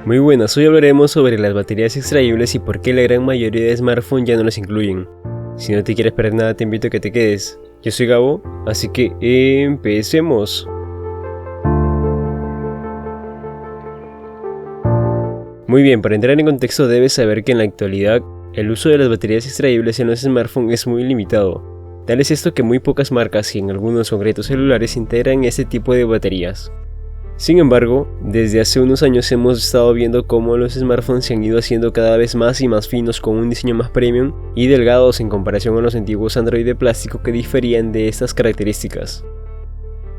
Muy buenas, hoy hablaremos sobre las baterías extraíbles y por qué la gran mayoría de smartphones ya no las incluyen. Si no te quieres perder nada, te invito a que te quedes. Yo soy Gabo, así que empecemos. Muy bien, para entrar en contexto debes saber que en la actualidad el uso de las baterías extraíbles en los smartphones es muy limitado. Tal es esto que muy pocas marcas y en algunos concretos celulares integran este tipo de baterías. Sin embargo, desde hace unos años hemos estado viendo cómo los smartphones se han ido haciendo cada vez más y más finos con un diseño más premium y delgados en comparación a los antiguos Android de plástico que diferían de estas características.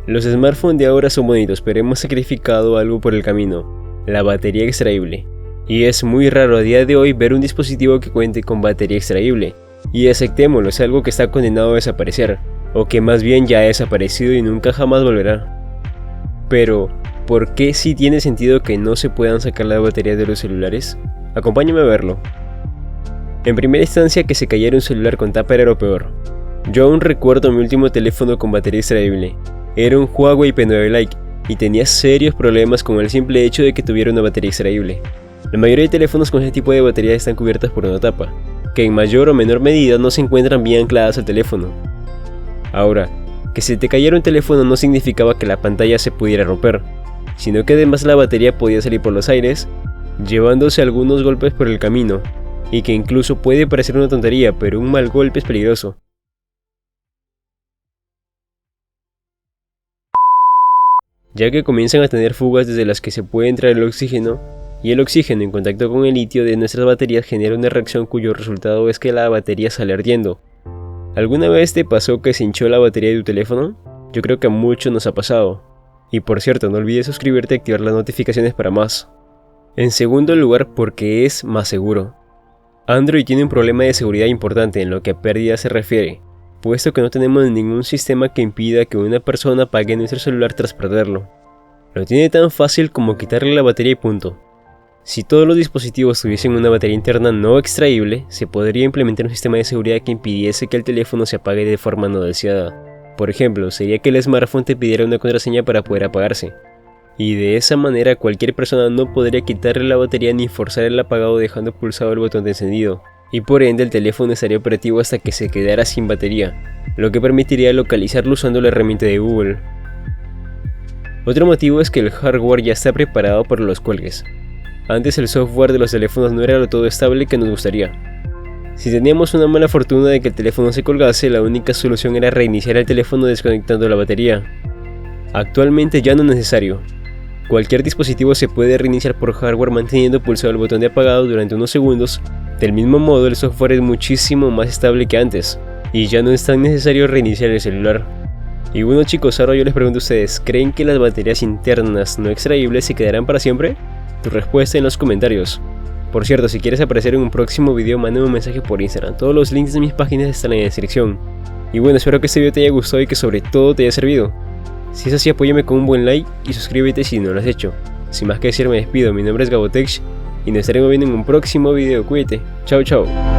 Los smartphones de ahora son bonitos, pero hemos sacrificado algo por el camino: la batería extraíble. Y es muy raro a día de hoy ver un dispositivo que cuente con batería extraíble. Y aceptémoslo, es algo que está condenado a desaparecer, o que más bien ya ha desaparecido y nunca jamás volverá. Pero, ¿por qué sí tiene sentido que no se puedan sacar las baterías de los celulares? Acompáñame a verlo. En primera instancia, que se cayera un celular con tapa era lo peor. Yo aún recuerdo mi último teléfono con batería extraíble. Era un Huawei P9 Lite y tenía serios problemas con el simple hecho de que tuviera una batería extraíble. La mayoría de teléfonos con este tipo de baterías están cubiertas por una tapa, que en mayor o menor medida no se encuentran bien ancladas al teléfono. Ahora, que se te cayera un teléfono no significaba que la pantalla se pudiera romper, sino que además la batería podía salir por los aires, llevándose algunos golpes por el camino, y que incluso puede parecer una tontería, pero un mal golpe es peligroso. Ya que comienzan a tener fugas desde las que se puede entrar el oxígeno, y el oxígeno en contacto con el litio de nuestras baterías genera una reacción cuyo resultado es que la batería sale ardiendo. ¿Alguna vez te pasó que se hinchó la batería de tu teléfono? Yo creo que a muchos nos ha pasado. Y por cierto, no olvides suscribirte y activar las notificaciones para más. En segundo lugar, porque es más seguro. Android tiene un problema de seguridad importante en lo que a pérdida se refiere, puesto que no tenemos ningún sistema que impida que una persona apague nuestro celular tras perderlo. Lo tiene tan fácil como quitarle la batería y punto. Si todos los dispositivos tuviesen una batería interna no extraíble, se podría implementar un sistema de seguridad que impidiese que el teléfono se apague de forma no deseada. Por ejemplo, sería que el smartphone te pidiera una contraseña para poder apagarse. Y de esa manera cualquier persona no podría quitarle la batería ni forzar el apagado dejando pulsado el botón de encendido. Y por ende el teléfono estaría operativo hasta que se quedara sin batería, lo que permitiría localizarlo usando la herramienta de Google. Otro motivo es que el hardware ya está preparado para los cuelgues. Antes el software de los teléfonos no era lo todo estable que nos gustaría. Si teníamos una mala fortuna de que el teléfono se colgase, la única solución era reiniciar el teléfono desconectando la batería. Actualmente ya no es necesario. Cualquier dispositivo se puede reiniciar por hardware manteniendo pulsado el botón de apagado durante unos segundos. Del mismo modo, el software es muchísimo más estable que antes, y ya no es tan necesario reiniciar el celular. Y bueno chicos, ahora yo les pregunto a ustedes, ¿creen que las baterías internas no extraíbles se quedarán para siempre? Tu respuesta en los comentarios. Por cierto, si quieres aparecer en un próximo video, mándame un mensaje por Instagram. Todos los links de mis páginas están en la descripción. Y bueno, espero que este video te haya gustado y que sobre todo te haya servido. Si es así, apóyame con un buen like y suscríbete si no lo has hecho. Sin más que decir, me despido. Mi nombre es Gabotech y nos estaremos viendo en un próximo video. Cuídate. Chao, chao.